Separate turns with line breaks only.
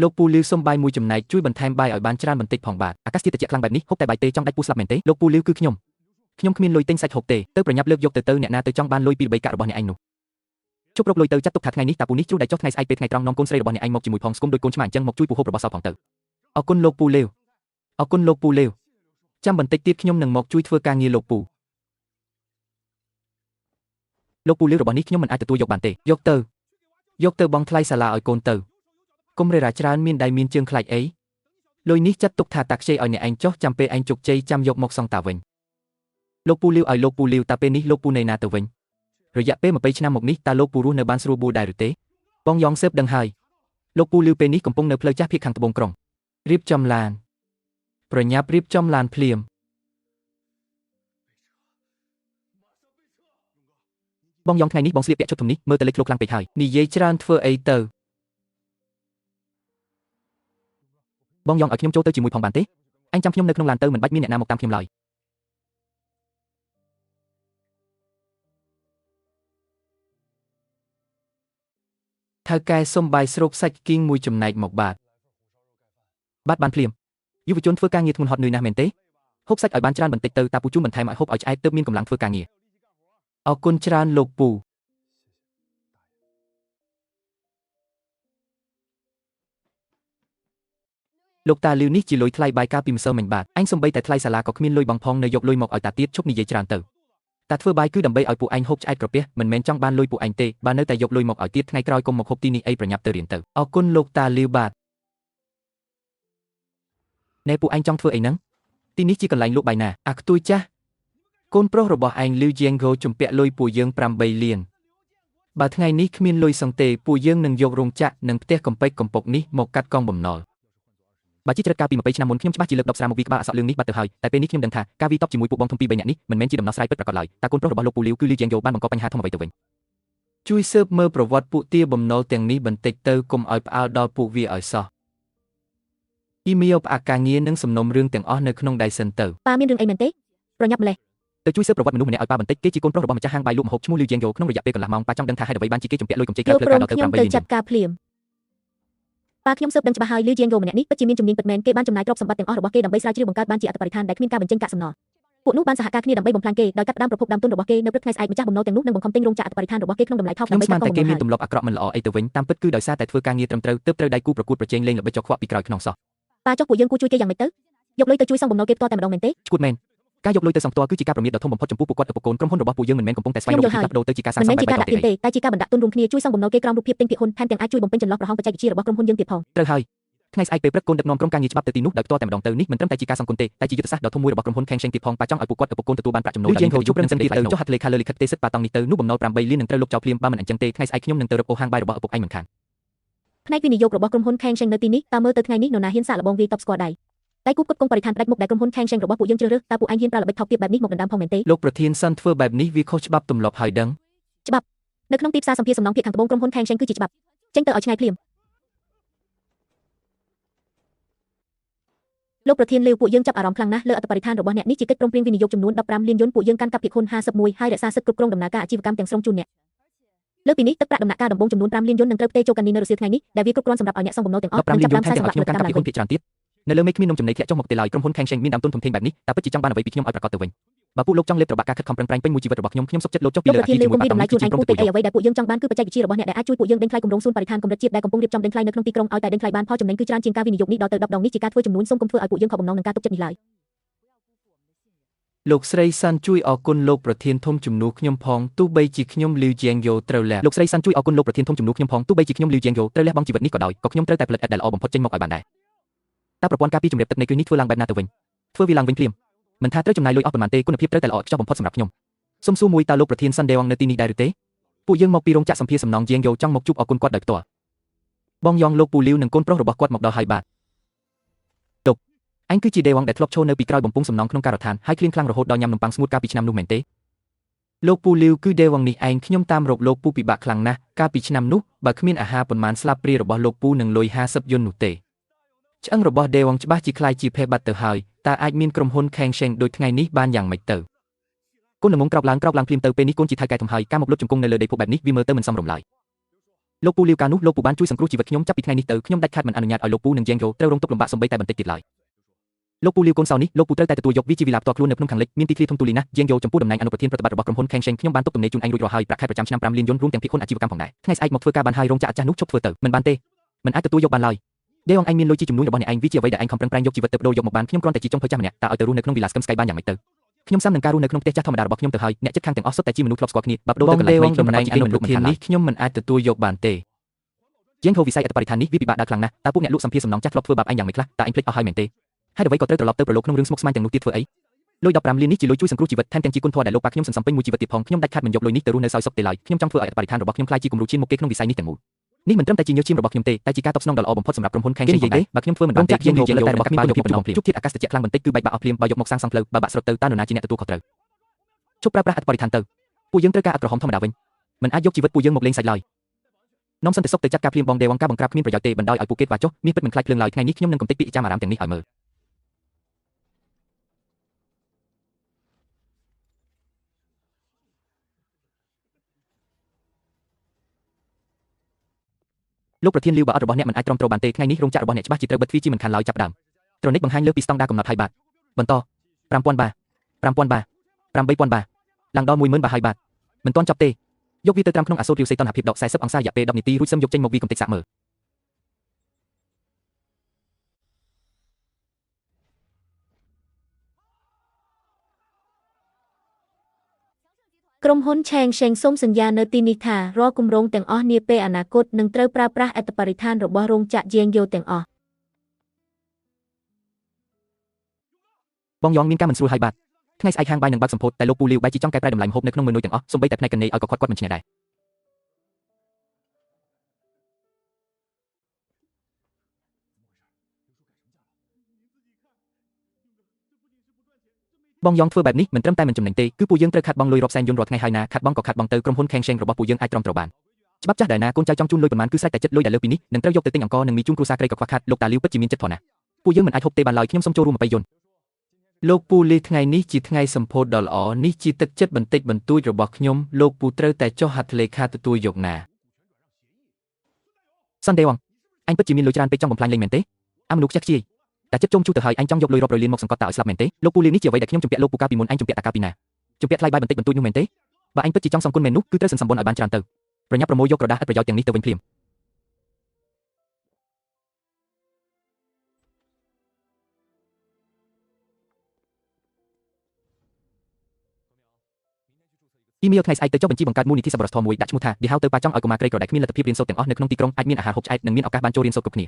លោកពូលាវសុំបាយមួយចំណែកជួយបន្ថែមបាយឲ្យបានច្រើនបន្តិចផងបាទអាកាសធាតុត្រជាក់ខ្លាំងបែបនេះហូបតែបាយទេចង់ដាច់ពូស្លាប់មែនទេលោកពូលាវគឺខ្ញុំគ្មានលុយទិញសាច់ហូបទេទៅប្រញាប់លើកយកទៅអ្នកណាទៅចង់បានលុយពីល្បីកាក់របស់អ្នកឯងនោះជប់រកលុយទៅចាត់ទុកថាថ្ងៃនេះតាពូនេះជ្រុះដែលចុះថ្ងៃស្អែកពេលថ្ងៃត្រង់នាំកូនស្រីរបស់អ្នកឯងមកជាមួយផងស្គមដោយកូនឆ្មាអញ្ចឹងមកជួយពូហូបរបស់សោផងទៅអរគុណលោកពូលាវចាំបន្តិចទៀតខ្ញុំនឹងមកជួយធ្វើការងារលោកពូលាវរបស់នេះខ្ញុំមិនអាចទទួលយកបានទេយកទៅបង់ថ្លៃសាលាឲ្យកូនទៅកុំរេរាច្រើនមានដៃមានជើងខ្លាចអីលុយនេះចាត់ទុកថាតាខ្ចីឲ្យអ្នកឯងចុះចាំពេលឯងជោគជ័យចាំយកមកសងតាវិញលោកពូលាវឲ្យលោកពូលាវតាពេលនេះលោកពូនៅណាទៅវិញរយៈពេល20ឆ្នាំមកនេះតើលោកពូរស់នៅបានស្រួលបួលដែរឬទេបងយ៉ងស៊ើបដឹងហើយលោកពូលាវពេលនេះកំពុងនៅផ្លូវចាស់ភាគខាងត្បូងក្រុងរៀបចំឡានប្រញាប់រៀបចំឡានភ្លាមបងយ៉ងថ្ងៃនេះបងស្លៀកពាក់ឈុតធំនេះមើលទៅលេចធ្លោខ្លាំងពេកហើយនិយាយច្រើនធ្វើអីទៅបងយ៉ងឲ្យខ្ញុំចូលទៅជាមួយផងបានទេអញចាំខ្ញុំនៅក្នុងឡានទៅមិនបាច់មានអ្នកណាមកតាមខ្ញុំឡើយថៅកែសុំបាយស្រូបសាច់គីងមួយចំណែកមកបាទបានភ្លាមយុវជនធ្វើការងារធ្ងន់ហត់នឿយណាស់មែនទេហូបសាច់ឲ្យបានច្រើនបន្តិចទៅតាពូជុំបន្ថែមឲ្យហូបឲ្យឆ្អែតទើបមានកម្លាំងធ្វើការងារអរគុណច្រើនលោកពូលោកតាលាវនេះជាលុយថ្លៃបាយកាលពីម្សិលមិញបាទអញសំបីតែថ្លៃសាលាក៏គ្មានលុយបង់ផងនៅយកលុយមកឲ្យតាទៀតឈប់និយាយច្រើនទៅតាធ្វើបាយគឺដើម្បីឲ្យពួកឯងហូបឆ្អែតក្រពះមិនមែនចង់បានលុយពួកឯងទេបើនៅតែយកលុយមកឲ្យទៀតថ្ងៃក្រោយកុំមកហូបទីនេះអីប្រញាប់ទៅរៀនទៅអរគុណលោកតាលាវបាទណែពួកឯងចង់ធ្វើអីហ្នឹងទីនេះជាកន្លែងលក់បាយណាអាខ្ទួយចាស់កូនប្រុសរបស់ឯងលីវជាងហ្គោជំពាក់លុយពួកយើង8លានបើថ្ងៃនេះគ្មានលុយសងទេពួកយើងនឹងយករោងចក្រនិងផ្ទះកំពេចកំពុកនេះមកកាត់កងបំណុលបើជាជ្រិតកាលពី20ឆ្នាំមុនខ្ញុំច្បាស់ជាលើកដប់ស្រាមកពីក្បាលអសក់លឿងនេះបាត់ទៅហើយតែពេលនេះខ្ញុំដឹងថាការវាយតប់ជាមួយពួកបងធំ2 3នាក់នេះមិនមែនជាដំណោះស្រាយពិតប្រាកដឡើយតើកូនប្រុសរបស់លោកពូលាវគឺលីជាងយ៉ូបានបង្កបញ្ហាធំអ្វីទៅវិញជួយស៊ើបមើលប្រវត្តិពួកទាបំណុលទាំងនេះបន្តិចទៅកុំឲ្យផ្អើលដល់ពួកវាឲ្យសោះអ៊ីមេលផ្អាកការងារនិងសំណុំរឿងទាំងអស់នៅក្នុងដៃសិនទៅប
៉ាមានរឿងអីមែនទេប្រញាប់ម្លេះទ
ៅជួយស៊ើបប្រវត្តិមនុស្សម្នាក់ឲ្យប៉ាបន្តិចគេជាកូនប្រុសរបស់ម្ចាស់ហាងបាយលក់ម្ហូបឈ្មោះលីជាងយ៉ូក្នុងរយៈពេលកន្លះម៉ោងប៉ាចង់ដឹងថាហេតុអ្វីបានជាគេជំពាក់លុយកម្ចីក្រៅផ្លូវការដល់ទៅ8លានទ
ៅចាត់ការភ្លាមប៉ាខ្ញុំស៊ើបដឹងច្បាស់ហើយលីជាងយ៉ូម្នាក់នេះពិតជាមានជំនាញពិតមែនគេបានចំណាយទ្រព្យសម្បត្តិទាំងអស់របស់គេដើម្បីស្រាវជ្រាវបង្កើតបានជាអត្ថបរិស្ថានដែលគ្មានការបញ្ចេញកាកសំណល់ពួកនោះបានសហការគ្នាដើម្បីបំផ្លាញគេដោយកាត់ផ្ដាំប្រភពដើមទុនរបស់គេនៅព្រឹកថ្ងៃស្អែកម្ចាស់បំណុលទាំងនោះនឹងបង្ខំទិញរោងចក្រអត្ថបរិស្ថានរបស់គេក្នុងតម្លៃថោកដើម្បីកាត់កងបំណុល
គេមានទម្លាប់អាក្រក់មិនល្អអីទៅវិញតាមពិតគឺដោយសារតែធ្វើការងារត្រឹមត្រូវទើបត្រូវដៃគូប្រកួតប្រជែងលេងល្បិចចុះខ្វាក់ពីក្រោយខ្នងសោះប
៉ាចុះពួកយើងគួរជួយគេយ៉ាងម៉េចទៅយកលុយទៅជួយសងបំណុលគេផ្ទាល់តែម្ដងមែនទេឈ
ួតមែនការយកលុយទៅសងផ្ទាល់គឺជាការប្រមាថដ៏ធំបំផុតចំពោះពួកគាត់ឧបកូនក្រុមហ៊ុនរបស់ពួកយើងមិនមែនកំពុងតែស្វែងរកវិធីផ្លាស់ប្ដូរទៅជាការសាងសង់បែបបៃតងទេ
តែជាការបណ្ដាក់ទុនរួមគ្នាជួយសងបំណុលគេក្រោមរូបភាពទិញភាគហ៊ុនថែមទាំងអាចជួយបំពេញចន្លោះប្រហោងបច្ចេកវិទ្យារបស់ក្រុមហ៊ុនយើងទៀតផង
ត្រូវហើយថ្ងៃស្អែកពេលព្រឹកកូនដឹកនាំក្រុមការងារច្បាប់ទៅទីនោះដោយផ្ទាល់តែម្ដងទៅនេះមិនត្រឹមតែជាការសងគុណទេតែជាយុទ្ធសាស្ត្រដ៏ធំមួយរបស់ក្រុមហ៊ុន Khang Sheng ទៀតផងប៉ាចង់ឲ្យពួកគាត់ឧបកូនទទួលបានប្រាក់ចំណូលហើយជួបនឹងសន្តិភាពទៅចុះហត្ថលេខាលើលិខិតទេសប៉ាតង់នេះទៅនោះបំណុល8លាននឹងត្រូវលុបចោលភ្លាមបើមិនអញ្ចឹងទេថ្ងៃស្អែកខ្ញុំនឹងទៅរកអូហាងបាយរបស់ឪពុកឯងមិនខាន
ផ្នែកវិនិយោគរបស់ក្រុមហ៊ុន Khang Sheng នៅទីនេះតើមើលទៅថ្ងៃនេះនរណាហ៊ានសាកល្បងវាយតប់ស្គាល់ដៃតែគូផ្គត់ផ្គង់បរិស្ថានផ្ដាច់មុខដែលក្រុមហ៊ុន Khang Sheng របស់ពួកយើងជ្រើសរើសតើពួកឯងហ៊ានប្រើល្បិចថោកទាបបែបនេះមកដណ្ដើមផងមែនទេល
ោកប្រធានសិនធ្វើបែបនេះវាខុសច្បាប់ទម្លាប់ហើយដឹងច
្បាប់នៅក្នុងទីផ្សារសម្ភារសំណង់ភាគខាងត្បូងក្រុមហ៊ុន Khang Sheng គឺជាច្បាប់ចេញទៅឲ្យឆ្ងាយភ្លាមលោកប្រធានលាវពួកយើងចាប់អារម្មណ៍ខ្លាំងណាស់លើអត្ថបរិស្ថានរបស់អ្នកនេះជាកិច្ចព្រមព្រៀងវិនិយោគចំនួន15លានយន់ពួកយើងកាន់កាប់ភាគហ៊ុន51ហើយរក្សាសិទ្ធិគ្រប់គ្រងដំណើរការអាជីវកម្មទាំងស្រុងជូនអ្នកលើពីនេះទឹកប្រាក់ដំណាក់កាលដំបូងចំនួន5លានយន់នឹងត្រូវផ្ទេរចូលកាន់នៅរសៀលថ្ងៃនេះដែលវាគ្រប់គ្រាន់សម្រាប់ឲ្យអ្នកសងបំណុលទាំងអស់ន
ិងចាប់ផ្ដើមខ្សែសង្វាក់លើតាមភាគហ៊ុនភាគច្រើនទៀតនៅលើមេគ្មាននំចំណីធ្លាក់ចុះមកទេឡើយក្រុមហ៊ុន Khang Sheng មានដើមទុនធំធេងបែបនេះតើពិតជាចង់បានអ្វីពីខ្ញុំឲ្យប្រកាសទៅវិញបើពួកលោកចង់លេបត្របាក់ការខិតខំប្រឹងប្រែងពេញមួយជីវិតរបស់ខ្ញុំសុខចិត្តលោកចុះពីលើអាជីវកម្មជាមួយបាត់ដំណើរជាអ្វីដែលពួកយើងចង់បានគឺបច្ចេកវិទ្យារបស់អ្នកដែលអាចជួយពួកយើងដេញថ្លៃគម្រោងសួនបរិស្ថានកម្រិតជាតិដែលកំពុងរៀបចំដេញថ្លៃនៅក្នុងទីក្រុងឲ្យតែដេញថ្លៃបានផលចំណេញគឺច្រើនជាងការវិនិយោគនេះដល់ទៅ10ដងនេះជាការធ្វើចំនួនសូមកុំធ្វើឲ្យពួកយើងខកបំណងនឹងការទុកចិត្តនេះឡើយលោកស្រីសាន់ជួយអរគុណលោកប្រធានធំជំនួសខ្ញុំផងទោះបីជាខ្ញុំលីវជាងយ៉ូត្រូវលះលោកស្រីសាន់ជួយអរគុណលោកប្រធានធំជំនួសខ្ញុំផងទោះបីជាខ្ញុំលីវជាងយ៉ូត្រូវលះបង់ជីវិតនេះក៏ដោយក៏ខ្ញុំត្រូវតែផលិតឥតដែលល្អបំផុតចេញមកឲ្យបានដែរតើប្រព័ន្ធការពារជំរាបទឹកនៃគ្រឹះនេះធ្វើឡើងបែបណាទៅវិញធ្វើវាឡើងវិញភ្លាមមិនថាត្រូវចំណាយលុយអស់ប៉ុន្មានទេគុណភាពត្រូវតែល្អខ្ចោះបំផុតសម្រាប់ខ្ញុំសុំសួរមួយតើលោកប្រធានសាន់ដេវងនៅទីនេះដែរឬទេពួកយើងមកពីរោងចក្រសម្ភារសំណង់ជាងយ៉ូចង់មកជួបអរគុណគាត់ដោយផ្ទាល់បងយ៉ងលោកពូលាវនិងកូនប្រុសរបស់គាត់មកដល់ហើយបាទលោកអញគឺជាដេវងដែលធ្លាប់ឈរនៅពីក្រោយបំពង់សំណង់ក្នុងការដ្ឋានហើយឃ្លៀងខ្លាំងរហូតដល់ញ៉ាំនំប៉័ងស្ងួតកាលពីឆ្នាំនោះមែនទេលោកពូលាវគឺដេវងនេះឯងខ្ញុំតាមរកលោកពូពិបាកខ្លាំងណាស់កាលពីឆ្នាំនោះបើគ្មានអាហារប៉ុន្មានស្លាបព្រារបស់លោកពូនឹងលុយ50យន្តនោះទេឆ្អឹងរបស់ដេវងច្បាស់ជាคล้ายជាភេទបាត់ទៅហើយតើអាចមានក្រុមហ៊ុន Khang Sheng ដូចថ្ងៃនេះបានយ៉ាងម៉េចទៅកូនល្ងងក្រោកឡើងភ្លាមទៅពេលនេះកូនជាថៅកែធំហើយការមកលុបជង្គង់នៅលើដីភពបែបនេះវាមើលទៅមិនសមរម្យឡើយ លោកពូលាវកាលនោះលោកពូបានជួយសង្គ្រោះជីវិតខ្ញុំចាប់ពីថ្ងៃនេះទៅខ្ញុំដាច់ខាតមិនអនុញ្ញាតឲ្យលោកពូនិងយ៉េងយ៉ូត្រូវរងទុក្ខលំបាកសូម្បីតែបន្តិចទៀតឡើយលោកពូលាវកូនសោនេះលោកពូត្រូវតែទទួលយកវាជាវិឡាផ្ទាល់ខ្លួននៅក្នុងខាងលិចមានទីធ្លាធំទូលាយណាស់យ៉េងយ៉ូចំពោះតំណែងអនុប្រធានប្រតិបត្តិរបស់ក្រុមហ៊ុន Khang Sheng ខ្ញុំបានទុកទំនេរជូនឯងរួចរាល់ហើយប្រាក់ខែប្រចាំឆ្នាំ5លានយន់រួមទាំងភាគហ៊ុនអាជីវកម្មផងដែរថ្ងៃស្អែកមកធ្វើការបានហើយរោងចក្រអាចារ្យនោះឈប់ធ្វើទៅមិនបានទេមិនអាចទទួលយកបានឡើយដេអងឯងមានលុយជាជំនួយរបស់អ្នកឯងវាជាអ្វីដែលឯងខំប្រឹងប្រែងយកជីវិតទៅបដូរយកមកបានខ្ញុំគ្រាន់តែជាចុងភៅចាស់ម្នាក់តើឲ្យទៅរស់នៅក្នុងវិឡាស្កឹមស្កៃបានយ៉ាងម៉េចទៅខ្ញុំសាមនឹងការរស់នៅក្នុងផ្ទះចាស់ធម្មតារបស់ខ្ញុំទៅហើយអ្នកជិតខាងទាំងអស់សុទ្ធតែជាមនុស្សធ្លាប់ស្គាល់គ្នាបើបដូរទៅកន្លែងថ្មីខ្ញុំមិនអាចជាមនុស្សធាននេះខ្ញុំមិនអាចទទួលយកបានទេជាងហូវិស័យអត្តបរិស្ថាននេះវាពិបាកដើរខ្លាំងណាស់តើពួកអ្នកលក់សម្ភារសំណង់ចាស់ធ្លាប់ធ្វើបាបឯងយ៉ាងម៉េចខ្លះតើឯងភ្លេចអស់ហើយមែនទេហើយអ្វីក៏ត្រូវត្រឡប់ទៅប្រឡូកក្នុងរឿងស្មុគស្មាញទាំងនោះទៀតធ្វើអីលុយ15លាននេះជាលុយជួយសង្គ្រោះជីវិតថែមទាំងជាគុណធម៌ដែលលោកប៉ាខ្ញុំសន្សំពេញមួយជីវិតទៀតផងខ្ញុំដាច់ខាតមិនយកលុយនេះទៅរស់នៅសោយសុខទេឡើយខ្ញុំចង់ធ្វើឲ្យអត្តបរិស្ថានរបស់ខ្ញុំក្លាយជាគំរូឈានមុខគេក្នុងវិស័យនេះទាំងមូលនេះមិនត្រឹមតែជាញើសឈាមរបស់ខ្ញុំទេតែជាការតបស្នងដ៏ល្អបំផុតសម្រាប់ក្រុមហ៊ុន Khang Sheng ទេបើខ្ញុំធ្វើមិនបានទេជាងយកលើតែរបស់ខ្ញុំយកបំណងជួបធាតុអាកាសត្រជាក់ខ្លាំងបន្តិចគឺបែកបាក់អស់ភ្លាមបើយកមកសាងសង់ផ្លូវបើបាក់ស្រុតទៅតើនរណាជាអ្នកទទួលខុសត្រូវជប់ប្រើប្រាស់អត្តបរិស្ថានទៅពួកយើងត្រូវការអត្តក្រហមធម្មតាវិញមិនអាចយកជីវិតពួកយើងមកលេងសាច់ឡើយនាំសន្តិសុខទៅចាត់ការភ្លាមបងដេវងការបង្ក្រាបគ្មានប្រយោជន៍ទេបណ្ដោយឲ្យពួកគេបាចចុះមានពិតមិនខ្លាចភ្លើងឡើយថ្ងៃនេះខ្ញុំនឹងកំទេចពាក្យចាំអារ៉ាមទាំងនេះឲ្យមើលលោកប្រធានលាវបើអត់របស់អ្នកមិនអាចទ្រាំទ្របានទេថ្ងៃនេះរោងចក្ររបស់អ្នកច្បាស់ជាត្រូវបិទទ្វារជាមិនខានឡើយចាប់ដើមត្រនិចបង្ហាញលើពីស្តង់ដារកំណត់ហើយបាទបន្ត5000បា5000បា8000បាឡើងដល់10000បាហើយបាទមិនទាន់ចប់ទេយកវាទៅត្រាំក្នុងអាសូតរាវសេតុណ្ហភាពដក40អង្សាររយៈពេល10នាទីរួចសឹមយកចេញមកវាកំទេចសាកមើល
ក្រុមហ៊ុន Khang Sheng សូមសន្យានៅទីនេះថារាល់គម្រោងទាំងអស់នាពេលអនាគតនឹងត្រូវប្រើប្រាស់អត្ថបរិស្ថានរបស់រោងចក្រយ៉េងយ៉ូទាំងអស់
បងយ៉ងមានការមិនស្រួលហើយបាទថ្ងៃស្អែកហាងបាយនឹងបើកសម្ពោធតែលោកពូលាវបែរជាចង់កែប្រែតម្លៃម្ហូបនៅក្នុងមេនុយទាំងអស់សូម្បីតែផ្នែកកណេឲ្យក៏គាត់មិនឈ្នះដែរបងយ៉ងធ្វើបែបនេះមិនត្រឹមតែមិនចំណេញទេគឺពួកយើងត្រូវខាត់បងលុយរាប់សែនយន់រាល់ថ្ងៃហើយណាខាត់បងក៏ខាត់បងទៅក្រុមហ៊ុន Khang Sheng របស់ពួកយើងអាចទ្រាំទ្របានច្បាប់ចាស់ដែលណាកូនចៅចង់ជូនលុយប៉ុន្មានគឺស្រេចតែចិត្តលុយដែលលើពីនេះនឹងត្រូវយកទៅទិញអង្ករនិងមីជូនគ្រួសារក្រីក៏ខ្វះខាតលោកតាលាវពិតជាមានចិត្តធន់ណាស់ពួកយើងមិនអាចហូបទេបានឡើយខ្ញុំសូមចូលរួម20យន្តលោកពូលីថ្ងៃនេះជាថ្ងៃសម្ពោធដ៏ល្អនេះជាទឹកចិត្តបន្តិចបន្តួចរបស់ខ្ញុំលោកពូត្រូវតែចុះហត្ថលេខាទទួលយកណាសន្តិវងអញពិតជាមានលុយច្រើនពេកចង់បំផ្លាញលេងមែនទេអាមនុស្សខ្ជះខ្ជាយតែចិត្តជុំជូរទៅហើយអញចង់យកលុយរាប់រយលានមកសង្កត់តើឲ្យស្លាប់មែនទេលោកពូលីនេះជាអ្វីដែលខ្ញុំជំពាក់លោកពូកាពីមុនអញជំពាក់តាកាពីណាជំពាក់ថ្លៃបាយបន្តិចបន្តួចនោះមែនទេបើអញពិតជាចង់សងគុណមែននោះគឺត្រូវសន្សំបុណ្យឲ្យបានច្រើនទៅប្រញាប់ប្រមូលយកក្រដាសឥតប្រយោជន៍ទាំងនេះទៅវិញភ្លាមអ៊ីមែលថ្ងៃស្អែកទៅចុះបញ្ជីបង្កើតមូលនិធិសប្បុរសធម៌មួយដាក់ឈ្មោះថា The How ទៅប៉ាចង់ឲ្យកុមារក្រីក្រដែលគ្មានលទ្ធភាពរៀនសូត្រទាំងអស់នៅក្នុងទីក្រុងអាចមានអាហារហូបឆ្អែតនិងមានឱកាសបានចូលរៀនសូត្រគ្រប់គ្នា